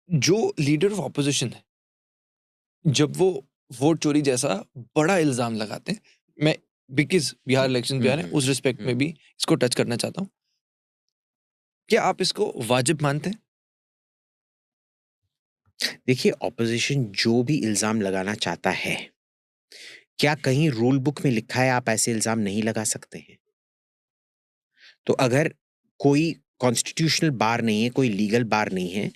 जो leader of opposition है, जब वो वोट चोरी जैसा बड़ा इल्जाम लगाते हैं, मैं बिकॉज बिहार इलेक्शन पे आ रहे हैं उस रिस्पेक्ट में भी इसको टच करना चाहता हूँ, क्या आप इसको वाजिब मानते हैं? देखिए, ऑपोजिशन जो भी इल्जाम लगाना चाहता है, क्या कहीं रूल बुक में लिखा है आप ऐसे इल्जाम नहीं लगा सकते हैं? तो अगर कोई कॉन्स्टिट्यूशनल बार नहीं है, कोई लीगल बार नहीं है,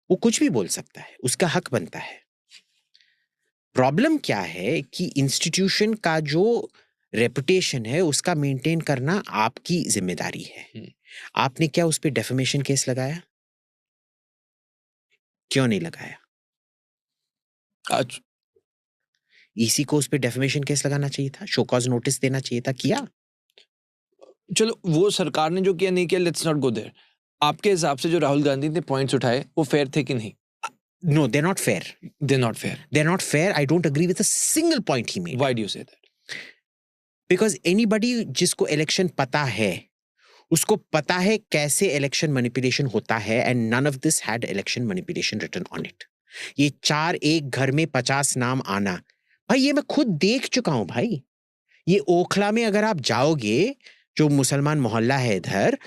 वो कुछ भी बोल सकता है, उसका हक बनता है। प्रॉब्लम क्या है कि इंस्टीट्यूशन का जो रेपुटेशन है उसका मेंटेन करना आपकी जिम्मेदारी है। आपने क्या उस पे डेफेमेशन केस लगाया? क्यों नहीं लगाया? आज ईसी को उस पे डेफेमेशन केस लगाना चाहिए था, शो कॉज नोटिस देना चाहिए था, किया? चलो, वो सरकार ने जो किया नहीं किया, लेट्स नॉट गो देयर। आपके हिसाब से जो राहुल गांधी ने पॉइंट्स उठाए वो फेयर थे कि नहीं? No, they're not fair. They're not fair. They're not fair. I don't agree with a single point he made. Why do you say that? Because anybody जिसको इलेक्शन पता है, उसको पता है कैसे इलेक्शन मैनिपुलेशन होता है, and none of this had election manipulation written on it. ये 4 एक घर में 50 नाम आना, भाई ये मैं खुद देख चुका हूं भाई। ये ओखला में अगर आप जाओगे, जो मुसलमान मोहल्ला है इधर,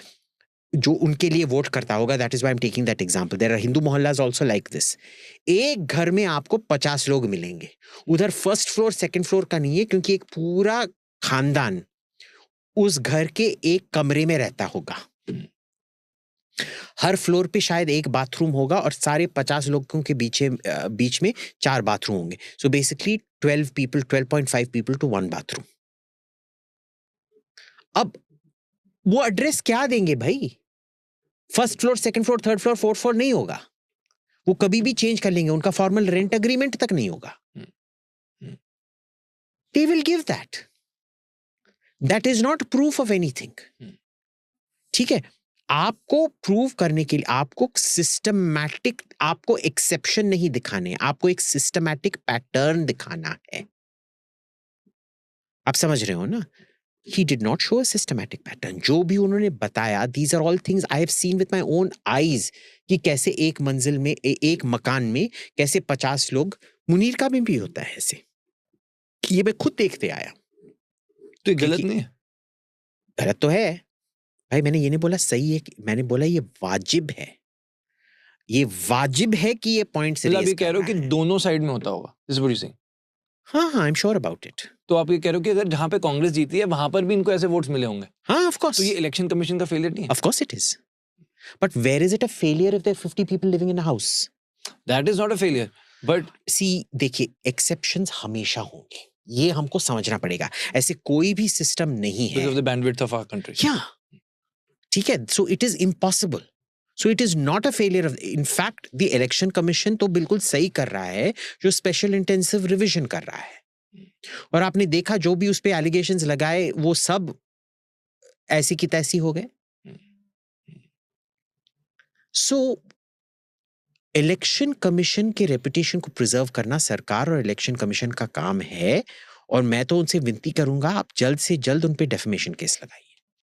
जो उनके लिए वोट करता होगा, that is why I am taking that example, there are Hindu mohallas also like this. एक घर में आपको 50 लोग मिलेंगे, उधर फर्स्ट फ्लोर सेकंड फ्लोर का नहीं है, क्योंकि एक पूरा खानदान उस घर के एक कमरे में रहता होगा। हर फ्लोर पे शायद एक बाथरूम होगा और सारे 50 लोगों के बीच में 4 बाथरूम होंगे। So basically 12.5 people to 1 bathroom. अब वो एड्रेस क्या देंगे भाई? First floor, second floor, third floor, fourth floor नहीं होगा। वो कभी भी चेंज कर लेंगे, उनका फॉर्मल रेंट एग्रीमेंट तक नहीं होगा। They will give that. That is not proof of anything. ठीक है, आपको प्रूव करने के लिए आपको सिस्टमैटिक, आपको एक्सेप्शन नहीं दिखाने, आपको एक सिस्टमैटिक पैटर्न दिखाना है। आप समझ रहे हो ना? He did not show a systematic pattern. जो भी उन्होंने बताया, these are all things I have seen with my own eyes, कि कैसे एक मंजिल में, एक मकान में कैसे 50 लोग, मुनीर का में भी होता है ऐसे, ये मैं खुद देखते आया। तो ये गलत नहीं है? गलत तो है भाई, मैंने ये नहीं बोला सही है, मैंने बोला ये वाजिब है। ये वाजिब है कि ये पॉइंट से मतलब ये कह रहे हो कि दोनों साइड में होता होगा, this is what you saying? हाँ हाँ, I am sure about it. तो आप ये कह रहे हो कि अगर जहां पे कांग्रेस जीती है वहां पर भी इनको ऐसे वोट्स मिले होंगे? हाँ, ऑफ कोर्स। तो ये इलेक्शन कमीशन का फेलियर नहीं है? Of course it is, but where is it a failure if there are 50 people living in a house? That is not a failure. But see, देखिए, exceptions हमेशा होंगे, ये हमको समझना पड़ेगा। ऐसे कोई भी सिस्टम नहीं है, because of the bandwidth of our country. क्या? ठीक है, so it is impossible, so it is not a failure of, in fact the election commission तो बिल्कुल सही कर रहा है जो स्पेशल इंटेंसिव रिवीजन कर रहा है। और आपने देखा जो भी उस पे एलिगेशंस लगाए वो सब ऐसी की तैसी हो गए। सो इलेक्शन कमीशन के रेपुटेशन को प्रिजर्व करना सरकार और इलेक्शन कमीशन का काम है, और मैं तो उनसे विनती करूंगा आप जल्द से जल्द उन पे डेफेमेशन केस लगाइए।